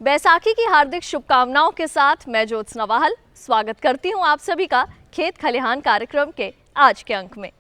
बैसाखी की हार्दिक शुभकामनाओं के साथ मैं ज्योत्सना वाहल स्वागत करती हूं आप सभी का खेत खलिहान कार्यक्रम के आज के अंक में।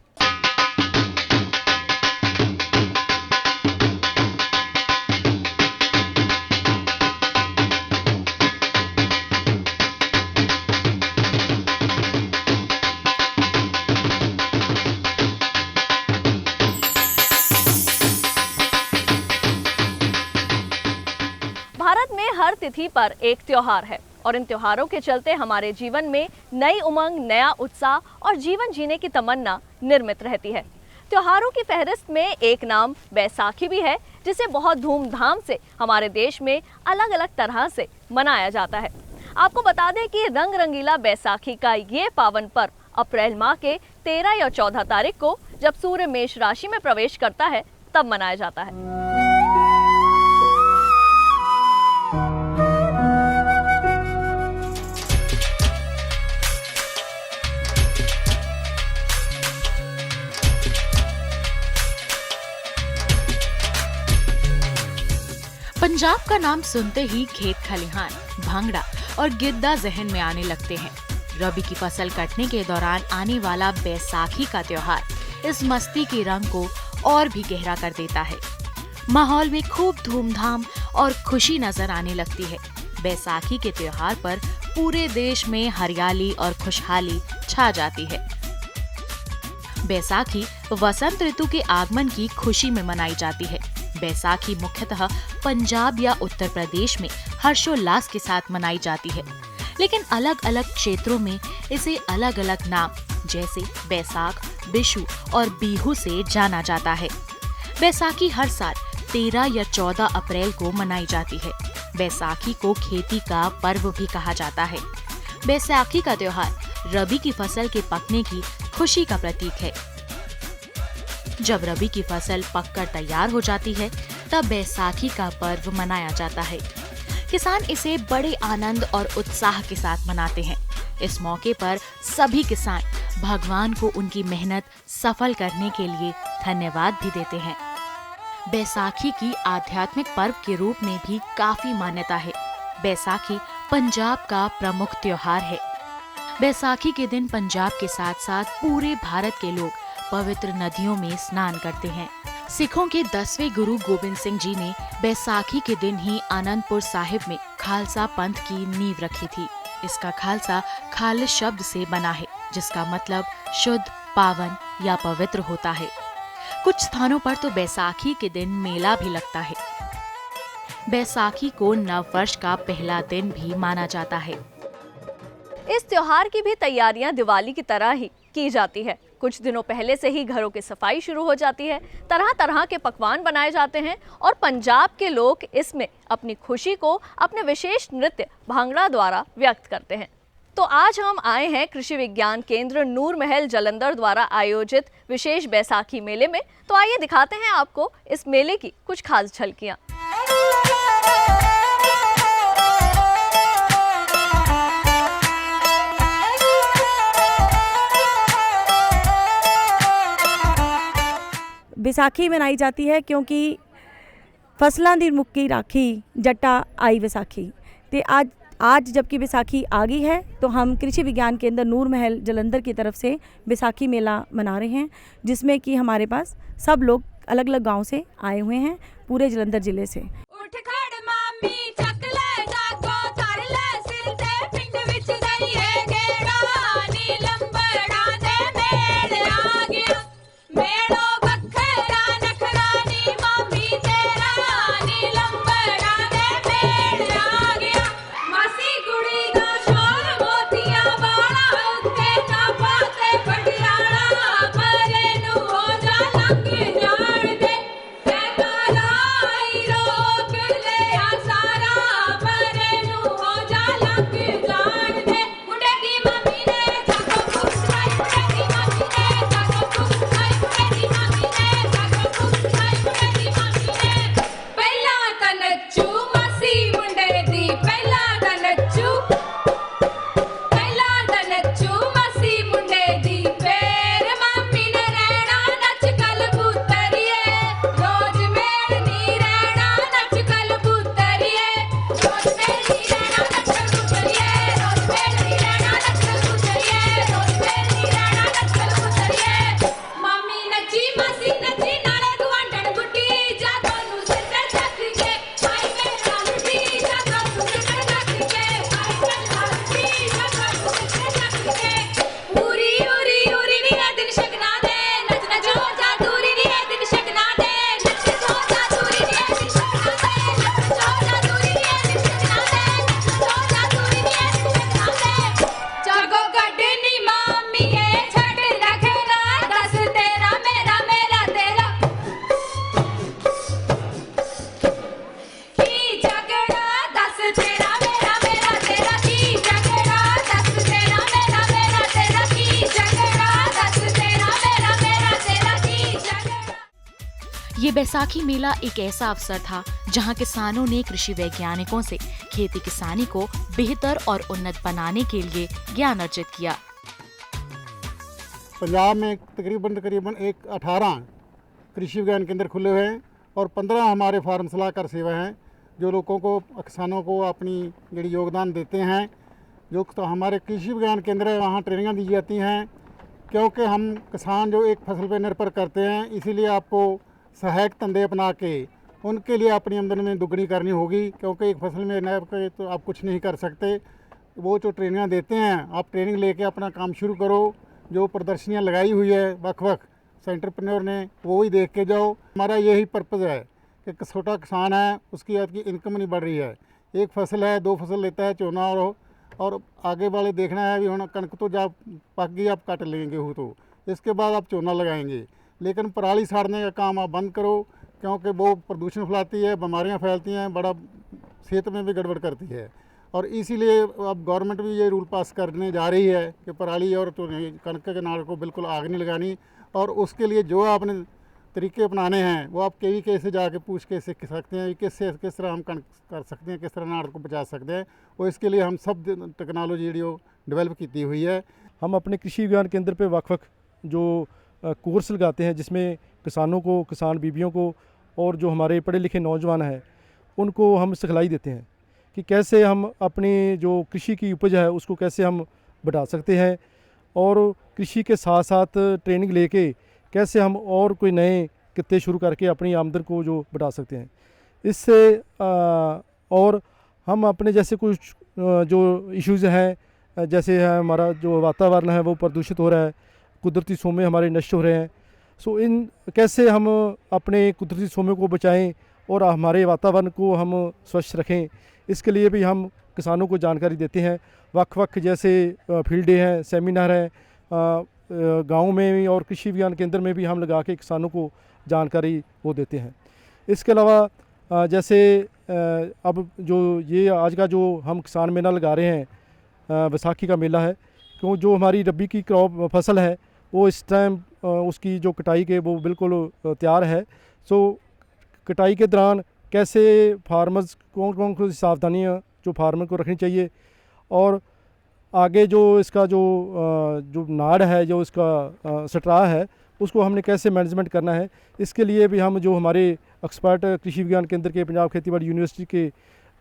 भारत में हर तिथि पर एक त्योहार है और इन त्योहारों के चलते हमारे जीवन में नई उमंग, नया उत्साह और जीवन जीने की तमन्ना निर्मित रहती है। त्योहारों की फहरिस्त में एक नाम बैसाखी भी है, जिसे बहुत धूमधाम से हमारे देश में अलग अलग तरह से मनाया जाता है। आपको बता दें कि रंग रंगीला बैसाखी का ये पावन पर्व अप्रैल माह के 13 या 14 तारीख को, जब सूर्य मेष राशि में प्रवेश करता है, तब मनाया जाता है। पंजाब का नाम सुनते ही खेत खलिहान, भांगड़ा और गिद्दा जहन में आने लगते हैं। रबी की फसल कटने के दौरान आने वाला बैसाखी का त्योहार इस मस्ती के रंग को और भी गहरा कर देता है। माहौल में खूब धूमधाम और खुशी नजर आने लगती है। बैसाखी के त्योहार पर पूरे देश में हरियाली और खुशहाली छा जाती है। बैसाखी वसंत ऋतु के आगमन की खुशी में मनाई जाती है। बैसाखी मुख्यतः पंजाब या उत्तर प्रदेश में हर्षोल्लास के साथ मनाई जाती है, लेकिन अलग अलग क्षेत्रों में इसे अलग अलग नाम जैसे बैसाख, बिशु और बीहू से जाना जाता है। बैसाखी हर साल 13 या 14 अप्रैल को मनाई जाती है। बैसाखी को खेती का पर्व भी कहा जाता है। बैसाखी का त्योहार रबी की फसल के पकने की खुशी का प्रतीक है। जब रबी की फसल पककर तैयार हो जाती है, तब बैसाखी का पर्व मनाया जाता है। किसान इसे बड़े आनंद और उत्साह के साथ मनाते हैं। इस मौके पर सभी किसान भगवान को उनकी मेहनत सफल करने के लिए धन्यवाद भी देते हैं। बैसाखी की आध्यात्मिक पर्व के रूप में भी काफी मान्यता है। बैसाखी पंजाब का प्रमुख त्योहार है। बैसाखी के दिन पंजाब के साथ साथ पूरे भारत के लोग पवित्र नदियों में स्नान करते हैं। सिखों के 10वें गुरु गोबिंद सिंह जी ने बैसाखी के दिन ही आनंदपुर साहिब में खालसा पंथ की नींव रखी थी। इसका खालसा खालिस शब्द से बना है, जिसका मतलब शुद्ध, पावन या पवित्र होता है। कुछ स्थानों पर तो बैसाखी के दिन मेला भी लगता है। बैसाखी को नव वर्ष का पहला दिन भी माना जाता है। इस त्योहार की भी तैयारियां दिवाली की तरह ही की जाती है। कुछ दिनों पहले से ही घरों की सफाई शुरू हो जाती है। तरह तरह के पकवान बनाए जाते हैं और पंजाब के लोग इसमें अपनी खुशी को अपने विशेष नृत्य भांगड़ा द्वारा व्यक्त करते हैं। तो आज हम आए हैं कृषि विज्ञान केंद्र नूर महल जालंधर द्वारा आयोजित विशेष बैसाखी मेले में। तो आइए दिखाते हैं आपको इस मेले की कुछ खास झलकियां। बैसाखी मनाई जाती है क्योंकि फसलों की मुक्की राखी जट्टा आई बैसाखी। तो आज जबकि बैसाखी आ गई है, तो हम कृषि विज्ञान केंद्र नूर महल जालंधर की तरफ से बैसाखी मेला मना रहे हैं, जिसमें कि हमारे पास सब लोग अलग अलग गांव से आए हुए हैं, पूरे जालंधर जिले से। ये बैसाखी मेला एक ऐसा अवसर था जहां किसानों ने कृषि वैज्ञानिकों से खेती किसानी को बेहतर और उन्नत बनाने के लिए ज्ञान अर्जित किया। पंजाब में तकरीबन 18 कृषि विज्ञान केंद्र खुले हुए हैं और 15 हमारे फार्म सलाहकार सेवा हैं जो लोगों को, किसानों को अपनी जड़ी योगदान देते हैं। जो तो हमारे कृषि विज्ञान केंद्र है वहाँ ट्रेनिंगें दी जाती हैं, क्योंकि हम किसान जो एक फसल पर निर्भर करते हैं, इसीलिए आपको सहायक धंधे अपना के उनके लिए अपनी आमदनी में दुगनी करनी होगी, क्योंकि एक फसल में न के तो आप कुछ नहीं कर सकते। वो जो ट्रेनिंग देते हैं, आप ट्रेनिंग लेके अपना काम शुरू करो। जो प्रदर्शनियाँ लगाई हुई है वक् सेंटरप्रेन्योर ने, वो ही देख के जाओ। हमारा यही पर्पज़ है कि छोटा किसान है, उसकी आपकी इनकम नहीं बढ़ रही है। एक फसल है, 2 फसल लेता है चोना और आगे वाले देखना है भी होना कणक तो जब पक गई आप काट लेंगे हो, तो इसके बाद आप चोना लगाएंगे। लेकिन पराली साड़ने का काम आप बंद करो, क्योंकि वो प्रदूषण फैलाती है, बीमारियां फैलती हैं, बड़ा सेहत में भी गड़बड़ करती है। और इसीलिए अब गवर्नमेंट भी ये रूल पास करने जा रही है कि पराली और तो कणक के नाड़ को बिल्कुल आग नहीं लगानी। और उसके लिए जो आपने तरीके अपनाने हैं वो आप KVK से जाके पूछ के सीख सकते हैं, किस तरह हम कणक कर सकते हैं, किस तरह नाड़ को बचा सकते हैं। और इसके लिए हम सब टेक्नोलॉजी जो डेवलप की हुई है। हम अपने कृषि विज्ञान केंद्र पे वक् जो कोर्स लगाते हैं, जिसमें किसानों को, किसान बीबियों को और जो हमारे पढ़े लिखे नौजवान हैं उनको हम सिखलाई देते हैं कि कैसे हम अपनी जो कृषि की उपज है उसको कैसे हम बढ़ा सकते हैं, और कृषि के साथ साथ ट्रेनिंग लेके कैसे हम और कोई नए कित्ते शुरू करके अपनी आमदन को जो बढ़ा सकते हैं। इससे और हम अपने जैसे कुछ जो इश्यूज़ हैं, जैसे है हमारा जो वातावरण है वो प्रदूषित हो रहा है, कुदरती सोमे हमारे नष्ट हो रहे हैं। सो इन कैसे हम अपने कुदरती सोमे को बचाएं और हमारे वातावरण को हम स्वच्छ रखें, इसके लिए भी हम किसानों को जानकारी देते हैं। वक् जैसे फील्ड डे हैं, सेमिनार हैं, गाँव में भी और कृषि विज्ञान केंद्र में भी हम लगा के किसानों को जानकारी वो देते हैं। इसके अलावा जैसे अब जो ये आज का जो हम किसान मेला लगा रहे हैं, बैसाखी का मेला है, क्यों जो हमारी रबी की क्रॉप फसल है वो इस टाइम उसकी जो कटाई के वो बिल्कुल तैयार है। सो कटाई के दौरान कैसे फार्मर्स कौन सी सावधानियाँ जो फार्मर को रखनी चाहिए, और आगे जो इसका जो नाड़ है, जो इसका सटरा है, उसको हमने कैसे मैनेजमेंट करना है, इसके लिए भी हम जो हमारे एक्सपर्ट कृषि विज्ञान केंद्र के पंजाब खेतीबाड़ी यूनिवर्सिटी के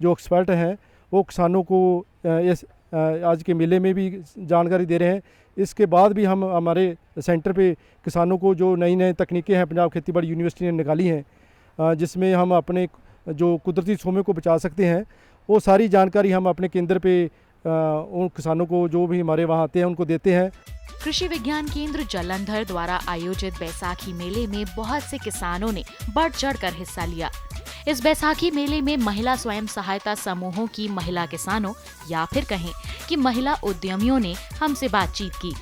जो एक्सपर्ट हैं वो किसानों को इस आज के मेले में भी जानकारी दे रहे हैं। इसके बाद भी हम हमारे सेंटर पे किसानों को जो नई तकनीकें हैं पंजाब खेतीबाड़ी यूनिवर्सिटी ने निकाली हैं, जिसमें हम अपने जो कुदरती सोमे को बचा सकते हैं, वो सारी जानकारी हम अपने केंद्र पे उन किसानों को जो भी हमारे वहाँ आते हैं उनको देते हैं। कृषि विज्ञान केंद्र जालंधर द्वारा आयोजित बैसाखी मेले में बहुत से किसानों ने बढ़ चढ़कर हिस्सा लिया। इस बैसाखी मेले में महिला स्वयं सहायता समूहों की महिला किसानों या फिर कहें कि महिला उद्यमियों ने हमसे बातचीत की।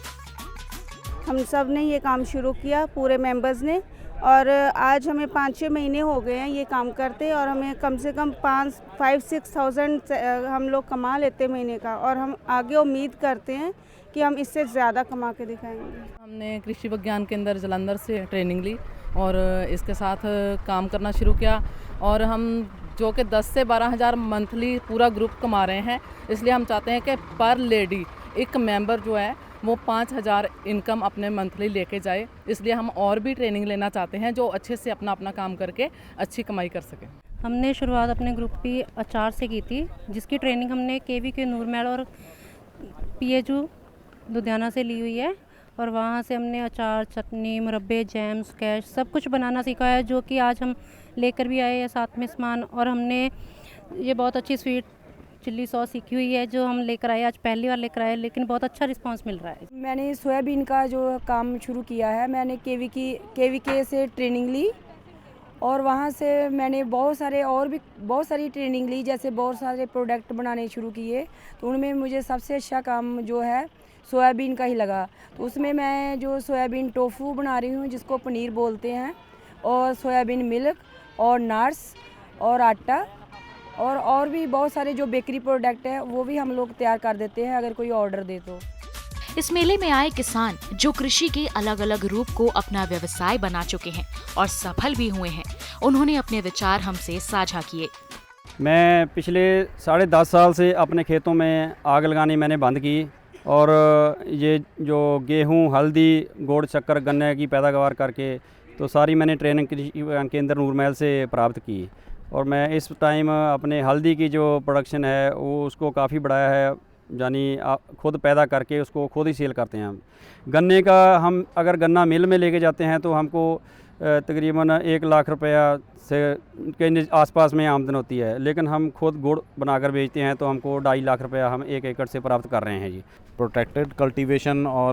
हम सब ने ये काम शुरू किया, पूरे मेंबर्स ने, और आज हमें 5-6 महीने हो गए हैं ये काम करते, और हमें कम से कम 5-6,000 हम लोग कमा लेते महीने का, और हम आगे उम्मीद करते हैं कि हम इससे ज़्यादा कमा के दिखाएंगे। हमने कृषि विज्ञान केंद्र जालंधर से ट्रेनिंग ली और इसके साथ काम करना शुरू किया, और हम जो कि 10 से 12 हज़ार मंथली पूरा ग्रुप कमा रहे हैं। इसलिए हम चाहते हैं कि पर लेडी एक मेंबर जो है वो 5,000 इनकम अपने मंथली लेके जाए। इसलिए हम और भी ट्रेनिंग लेना चाहते हैं जो अच्छे से अपना काम करके अच्छी कमाई कर सकें। हमने शुरुआत अपने ग्रुप की अचार से की थी, जिसकी ट्रेनिंग हमने KVK नूरमहल और PHU लुधियाना से ली हुई है, और वहाँ से हमने अचार, चटनी, मुरब्बे, जैम, स्क्वैश सब कुछ बनाना सीखा है, जो कि आज हम लेकर भी आए हैं साथ में सामान। और हमने ये बहुत अच्छी स्वीट चिल्ली सॉस सीखी हुई है जो हम लेकर आए, आज पहली बार लेकर आए, लेकिन बहुत अच्छा रिस्पांस मिल रहा है। मैंने सोयाबीन का जो काम शुरू किया है, मैंने KVK से ट्रेनिंग ली, और वहाँ से मैंने बहुत सारी ट्रेनिंग ली, जैसे बहुत सारे प्रोडक्ट बनाने शुरू किए। तो उनमें मुझे सबसे अच्छा काम जो है सोयाबीन का ही लगा। तो उसमें मैं जो सोयाबीन टोफू बना रही हूँ, जिसको पनीर बोलते हैं, और सोयाबीन मिल्क और नट्स और आटा और भी बहुत सारे जो बेकरी प्रोडक्ट है वो भी हम लोग तैयार कर देते हैं अगर कोई ऑर्डर दे तो। इस मेले में आए किसान जो कृषि के अलग अलग रूप को अपना व्यवसाय बना चुके हैं और सफल भी हुए हैं, उन्होंने अपने विचार हमसे साझा किए। मैं पिछले 10.5 साल से अपने खेतों में आग लगानी मैंने बंद की और ये जो गेहूं, हल्दी, गुड़, शक्कर, गन्ने की पैदावार करके तो सारी मैंने ट्रेनिंग कृषि विज्ञान केंद्र नूरमहल से प्राप्त की और मैं इस टाइम अपने हल्दी की जो प्रोडक्शन है वो उसको काफ़ी बढ़ाया है, यानी खुद पैदा करके उसको खुद ही सेल करते हैं हम। गन्ने का हम अगर गन्ना मिल में लेके जाते हैं तो हमको तकरीबन 1 लाख रुपया से के आसपास में आमदन होती है, लेकिन हम खुद गुड़ बनाकर बेचते हैं तो हमको 2.5 लाख रुपया हम 1 एकड़ से प्राप्त कर रहे हैं जी। प्रोटेक्टेड कल्टीवेशन और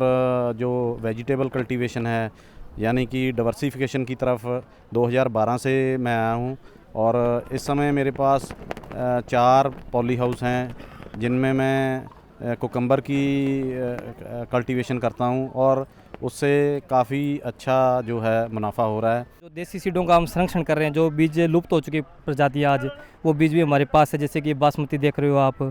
जो वेजिटेबल कल्टीवेशन है यानी कि डाइवर्सिफिकेशन की तरफ 2012 से मैं आया हूँ और इस समय मेरे पास 4 पॉली हाउस हैं जिनमें मैं कुकम्बर की कल्टीवेशन करता हूँ और उससे काफ़ी अच्छा जो है मुनाफा हो रहा है। जो देसी सीडों का हम संरक्षण कर रहे हैं, जो बीज लुप्त हो चुकी प्रजातियाँ आज वो बीज भी हमारे पास है, जैसे कि बासमती देख रहे हो आप,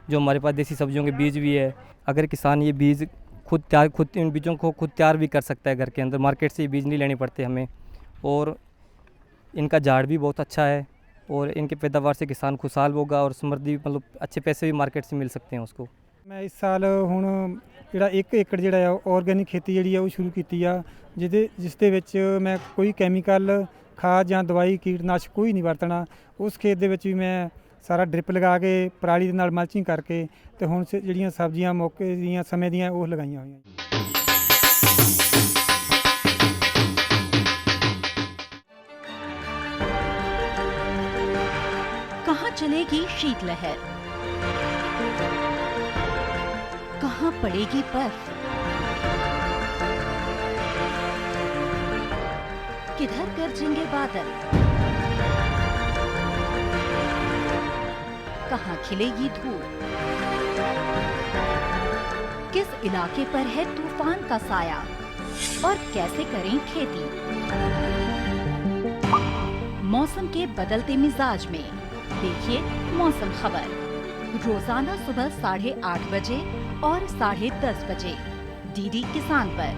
जो हमारे पास देसी सब्जियों के बीज भी है। अगर किसान ये बीज खुद इन बीजों को खुद तैयार भी कर सकता है घर के अंदर, मार्केट से बीज नहीं लेने पड़ते हमें, और इनका झाड़ भी बहुत अच्छा है और इनके पैदावार से किसान खुशहाल होगा और समृद्धि मतलब अच्छे पैसे भी मार्केट से मिल सकते हैं उसको। मैं इस साल ਹੁਣ ਜਿਹੜਾ 1 ਏਕੜ ਜਿਹੜਾ ਆ ਆਰਗੈਨਿਕ ਖੇਤੀ ਜਿਹੜੀ ਆ ਉਹ ਸ਼ੁਰੂ ਕੀਤੀ ਆ, ਜਿਸ ਦੇ ਵਿੱਚ ਮੈਂ ਕੋਈ ਕੈਮੀਕਲ ਖਾਦ ਜਾਂ ਦਵਾਈ ਕੀਟਨਾਸ਼ਕ ਕੋਈ ਨਹੀਂ ਵਰਤਣਾ। ਉਸ ਖੇਤ ਦੇ ਵਿੱਚ ਵੀ ਮੈਂ ਸਾਰਾ ਡ੍ਰਿਪ ਲਗਾ ਕੇ ਪਰਾਲੀ ਦੇ ਨਾਲ ਮਲਚਿੰਗ ਕਰਕੇ ਤੇ ਹੁਣ ਜਿਹੜੀਆਂ ਸਬਜ਼ੀਆਂ ਮੌਕੇ ਦੀਆਂ ਸਮੇਂ ਦੀਆਂ ਉਹ ਲਗਾਈਆਂ ਹੋਈਆਂ। कहाँ चलेगी शीतलहर, कहाँ पड़ेगी बर्फ, किधर गरजेंगे बादल, कहाँ खिलेगी धूप, किस इलाके पर है तूफान का साया और कैसे करें खेती। मौसम के बदलते मिजाज में देखिए मौसम खबर रोजाना सुबह 8:30 बजे और 10:30 बजे डीडी किसान पर।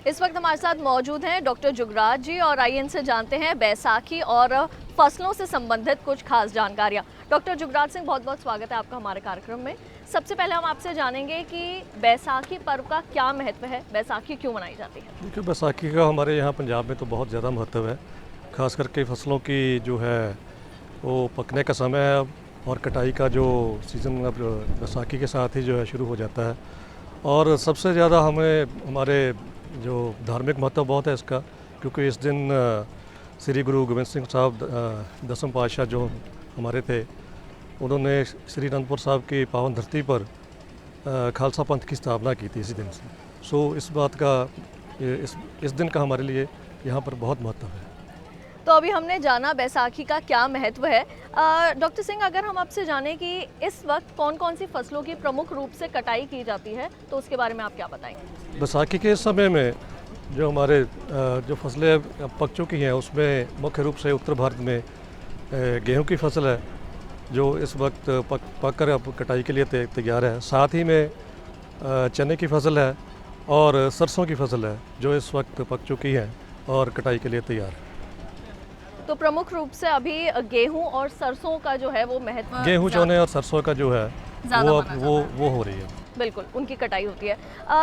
इस वक्त हमारे साथ मौजूद हैं डॉक्टर जुगराज जी और आइए इनसे जानते हैं बैसाखी और फसलों से संबंधित कुछ खास जानकारियां। डॉक्टर जुगराज सिंह, बहुत बहुत स्वागत है आपका हमारे कार्यक्रम में। सबसे पहले हम आपसे जानेंगे कि बैसाखी पर्व का क्या महत्व है, बैसाखी क्यों मनाई जाती है? देखिए, बैसाखी का हमारे यहाँ पंजाब में तो बहुत ज़्यादा महत्व है, खास करके फसलों की जो है वो पकने का समय है और कटाई का जो सीज़न अब बैसाखी के साथ ही जो है शुरू हो जाता है। और सबसे ज़्यादा हमें हमारे जो धार्मिक महत्व बहुत है इसका, क्योंकि इस दिन श्री गुरु गोविंद सिंह साहब 10वें पातशाह जो हमारे थे, उन्होंने श्री अनंदपुर साहब की पावन धरती पर खालसा पंथ की स्थापना की थी इसी दिन से। सो इस बात का इस दिन का हमारे लिए यहाँ पर बहुत महत्व है। तो अभी हमने जाना बैसाखी का क्या महत्व है। डॉक्टर सिंह, अगर हम आपसे जानें कि इस वक्त कौन कौन सी फसलों की प्रमुख रूप से कटाई की जाती है तो उसके बारे में आप क्या बताएंगे? बैसाखी के समय में जो हमारे जो फसलें पक चुकी हैं उसमें मुख्य रूप से उत्तर भारत में गेहूं की फसल है जो इस वक्त पक कर अब कटाई के लिए तैयार है। साथ ही में चने की फसल है और सरसों की फसल है जो इस वक्त पक चुकी है और कटाई के लिए तैयार है। तो प्रमुख रूप से अभी गेहूं और सरसों का जो है वो महत्व, गेहूं, चने और सरसों का जो है वो हो रही है, बिल्कुल उनकी कटाई होती है।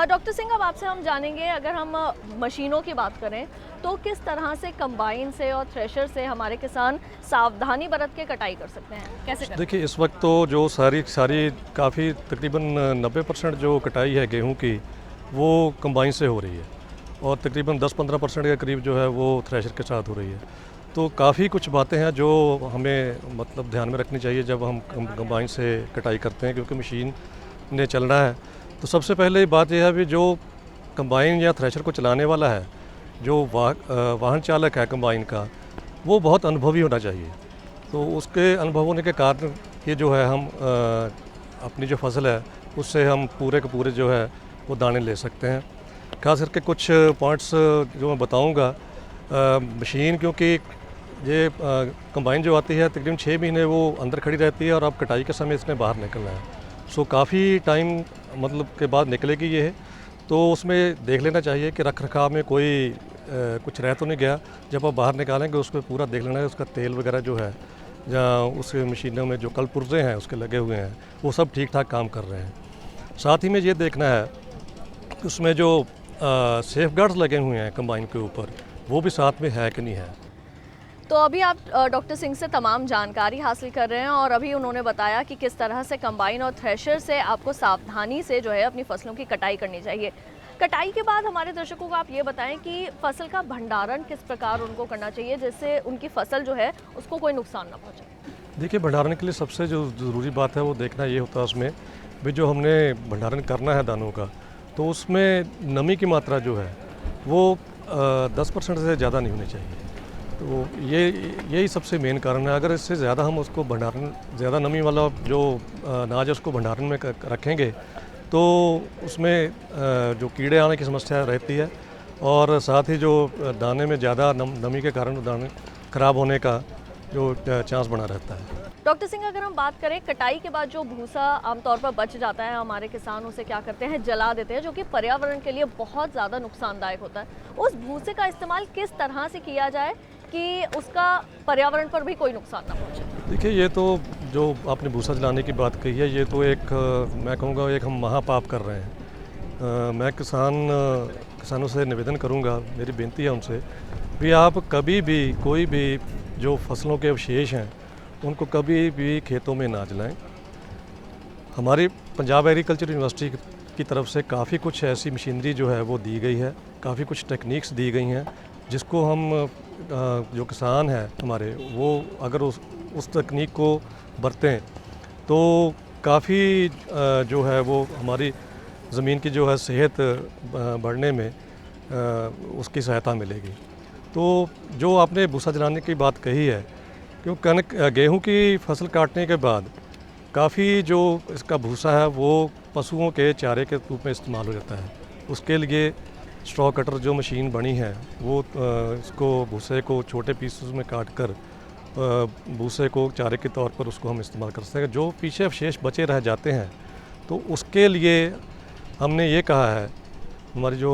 डॉक्टर सिंह, अब आपसे हम जानेंगे, अगर हम मशीनों की बात करें तो किस तरह से कंबाइन से और थ्रेशर से हमारे किसान सावधानी बरत के कटाई कर सकते हैं, कैसे करते हैं? देखिए, इस वक्त तो जो सारी काफ़ी तकरीबन 90% जो कटाई है गेहूं की वो कंबाइन से हो रही है और तकरीबन 10-15% के करीब जो है वो थ्रेशर के साथ हो रही है। तो काफ़ी कुछ बातें हैं जो हमें मतलब ध्यान में रखनी चाहिए जब हम कंबाइन से कटाई करते हैं, क्योंकि मशीन ने चलना है। तो सबसे पहले बात यह है कि जो कंबाइन या थ्रेशर को चलाने वाला है, जो वाहन चालक है कंबाइन का, वो बहुत अनुभवी होना चाहिए। तो उसके अनुभव होने के कारण ये जो है हम अपनी जो फसल है उससे हम पूरे के पूरे जो है वो दाने ले सकते हैं। खास करके कुछ पॉइंट्स जो मैं बताऊंगा, मशीन क्योंकि ये कंबाइन जो आती है तकरीबन 6 महीने वो अंदर खड़ी रहती है और अब कटाई के समय इसने बाहर निकलना है। सो काफ़ी टाइम मतलब के बाद निकलेगी ये है, तो उसमें देख लेना चाहिए कि रख रखाव में कोई कुछ रह तो नहीं गया। जब आप बाहर निकालेंगे उसमें पूरा देख लेना है उसका तेल वगैरह जो है या उस मशीनों में जो कल पुर्जे हैं उसके लगे हुए हैं वो सब ठीक ठाक काम कर रहे हैं। साथ ही में ये देखना है कि उसमें जो सेफ गार्ड्स लगे हुए हैं कंबाइन के ऊपर वो भी साथ में है कि नहीं है। तो अभी आप डॉक्टर सिंह से तमाम जानकारी हासिल कर रहे हैं और अभी उन्होंने बताया कि किस तरह से कंबाइन और थ्रेशर से आपको सावधानी से जो है अपनी फसलों की कटाई करनी चाहिए। कटाई के बाद हमारे दर्शकों को आप ये बताएं कि फसल का भंडारण किस प्रकार उनको करना चाहिए जिससे उनकी फसल जो है उसको कोई नुकसान ना पहुंचे। देखिए, भंडारण के लिए सबसे जो ज़रूरी बात है वो देखना ये होता है उसमें भी जो हमने भंडारण करना है दानों का, तो उसमें नमी की मात्रा जो है वो 10% से ज़्यादा नहीं होनी चाहिए। तो यही सबसे मेन कारण है। अगर इससे ज़्यादा हम उसको भंडारण, ज़्यादा नमी वाला जो अनाज है उसको भंडारण में रखेंगे तो उसमें जो कीड़े आने की समस्या रहती है और साथ ही जो दाने में ज़्यादा नमी के कारण दाने ख़राब होने का जो चांस बना रहता है। डॉक्टर सिंह, अगर हम बात करें कटाई के बाद जो भूसा आमतौर पर बच जाता है, हमारे किसान उसे क्या करते हैं, जला देते हैं, जो कि पर्यावरण के लिए बहुत ज़्यादा नुकसानदायक होता है। उस भूसे का इस्तेमाल किस तरह से किया जाए कि उसका पर्यावरण पर भी कोई नुकसान ना पहुंचे? देखिए, ये तो जो आपने भूसा जलाने की बात कही है ये तो एक मैं कहूँगा एक हम महापाप कर रहे हैं। मैं किसानों से निवेदन करूँगा, मेरी बेनती है उनसे भी आप कभी भी कोई भी जो फसलों के अवशेष हैं उनको कभी भी खेतों में ना जलाएं। हमारी पंजाब एग्रीकल्चर यूनिवर्सिटी की तरफ से काफ़ी कुछ ऐसी मशीनरी जो है वो दी गई है, काफ़ी कुछ टेक्निक्स दी गई हैं जिसको हम जो किसान हैं हमारे वो अगर उस तकनीक को बरतें तो काफ़ी जो है वो हमारी ज़मीन की जो है सेहत बढ़ने में उसकी सहायता मिलेगी। तो जो आपने भूसा जलाने की बात कही है, क्योंकि गेहूं की फसल काटने के बाद काफ़ी जो इसका भूसा है वो पशुओं के चारे के रूप में इस्तेमाल हो जाता है। उसके लिए स्ट्रॉ कटर जो मशीन बनी है वो इसको भूसे को छोटे पीसेस में काट कर भूसे को चारे के तौर पर उसको हम इस्तेमाल कर सकते हैं। जो पीछे अवशेष बचे रह जाते हैं तो उसके लिए हमने ये कहा है, हमारी जो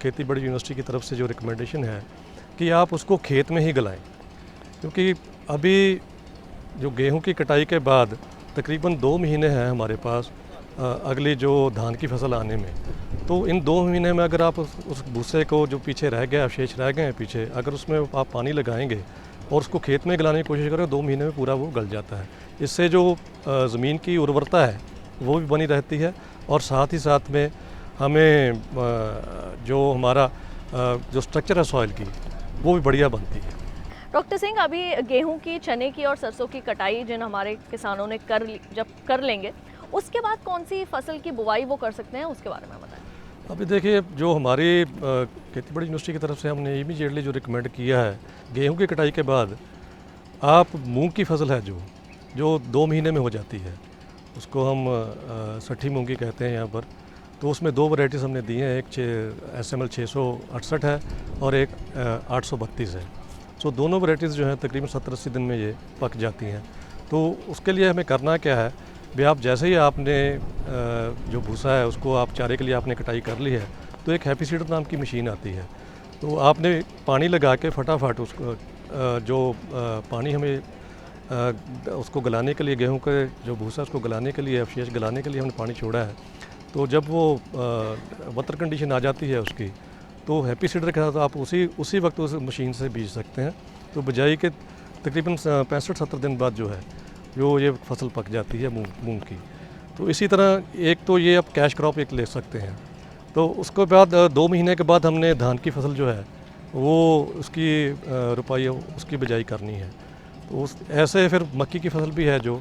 खेती बाड़ी यूनिवर्सिटी की तरफ से जो रिकमेंडेशन है कि आप उसको खेत में ही गलाएं, क्योंकि अभी जो गेहूं की कटाई के बाद तकरीबन 2 महीने हैं हमारे पास अगली जो धान की फसल आने में। तो इन 2 महीने में अगर आप उस भूसे को जो पीछे रह गया अवशेष रह गए हैं पीछे, अगर उसमें आप पानी लगाएंगे और उसको खेत में गलाने की कोशिश करें 2 महीने में पूरा वो गल जाता है। इससे जो ज़मीन की उर्वरता है वो भी बनी रहती है और साथ ही साथ में हमें जो हमारा जो स्ट्रक्चर है सॉइल की वो भी बढ़िया बनती है। डॉक्टर सिंह, अभी गेहूं की, चने की और सरसों की कटाई जिन हमारे किसानों ने जब कर लेंगे उसके बाद कौन सी फसल की बुवाई वो कर सकते हैं, उसके बारे में बताएं। अभी देखिए, जो हमारी खेती बाड़ी यूनिवर्सिटी की तरफ से हमने इमीडिएटली जो रिकमेंड किया है, गेहूं की कटाई के बाद आप मूंग की फसल है जो 2 महीने में हो जाती है, उसको हम सठी मूंगी कहते हैं यहाँ पर। तो उसमें 2 वैरायटीज़ हमने दी हैं, एक SML 668 है और एक 832 है। सो दोनों वैरायटीज़ जो हैं तकरीबन 70-80 दिन में ये पक जाती हैं। तो उसके लिए हमें करना क्या है भी, आप जैसे ही आपने जो भूसा है उसको आप चारे के लिए आपने कटाई कर ली है तो एक हैप्पी सीडर नाम की मशीन आती है, तो आपने पानी लगा के फटाफट उसको जो पानी हमें उसको गलाने के लिए, गेहूं के जो भूसा उसको गलाने के लिए, अवशेष गलाने के लिए हमने पानी छोड़ा है, तो जब वो वतर कंडीशन आ जाती है उसकी, तो हैप्पी सीडर के साथ आप उसी वक्त उस मशीन से बीज सकते हैं। तो बिजाई के तकरीबन 65-70 दिन बाद जो है ये फसल पक जाती है मूंग की। तो इसी तरह एक तो ये आप कैश क्रॉप एक ले सकते हैं। तो उसके बाद 2 महीने के बाद हमने धान की फसल जो है वो उसकी रुपाई उसकी बिजाई करनी है। तो ऐसे फिर मक्की की फसल भी है जो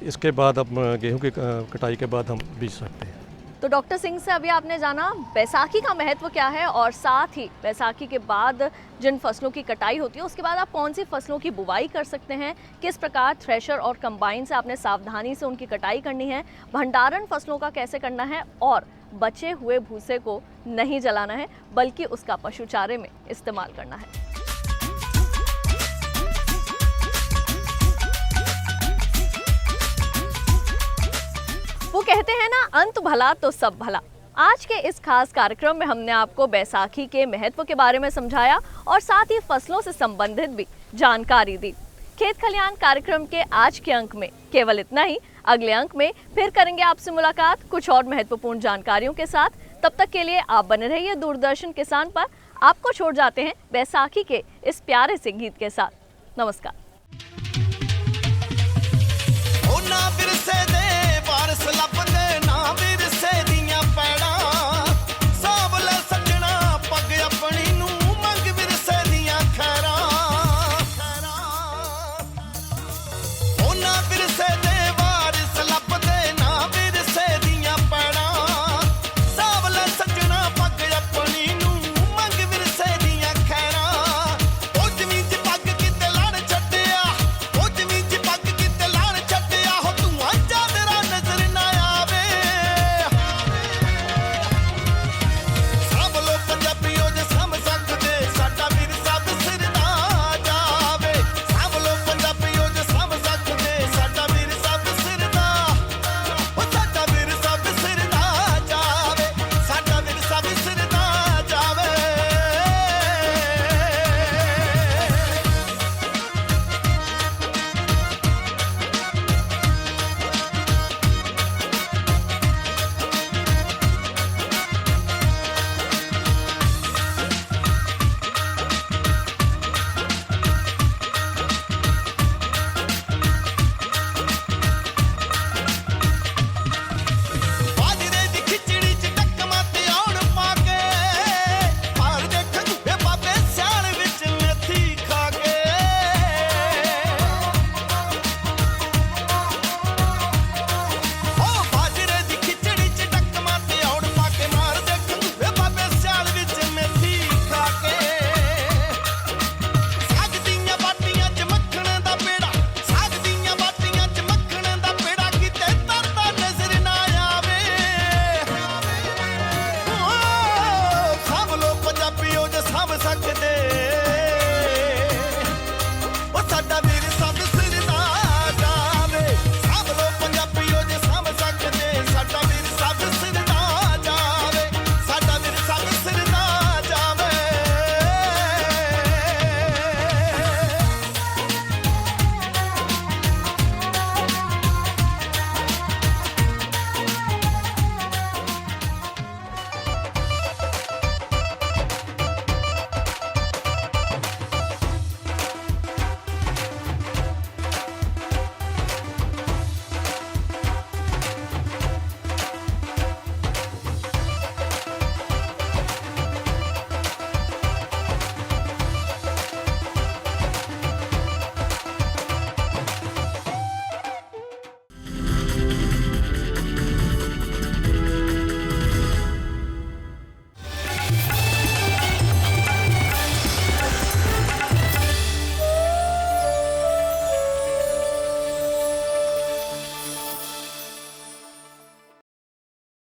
इसके बाद अब गेहूं की कटाई के बाद हम बीज सकते हैं। तो डॉक्टर सिंह से अभी आपने जाना बैसाखी का महत्व क्या है और साथ ही बैसाखी के बाद जिन फसलों की कटाई होती है उसके बाद आप कौन सी फसलों की बुवाई कर सकते हैं, किस प्रकार थ्रेशर और कंबाइन से आपने सावधानी से उनकी कटाई करनी है, भंडारण फसलों का कैसे करना है और बचे हुए भूसे को नहीं जलाना है बल्कि उसका पशु चारे में इस्तेमाल करना है। कहते हैं ना, अंत भला तो सब भला। आज के इस खास कार्यक्रम में हमने आपको बैसाखी के महत्व के बारे में समझाया और साथ ही फसलों से संबंधित भी जानकारी दी। खेत खलियान कार्यक्रम के आज के अंक में केवल इतना ही। अगले अंक में फिर करेंगे आपसे मुलाकात कुछ और महत्वपूर्ण जानकारियों के साथ। तब तक के लिए आप बने रहिए दूरदर्शन किसान पर। आपको छोड़ जाते हैं बैसाखी के इस प्यारे से गीत के साथ। नमस्कार।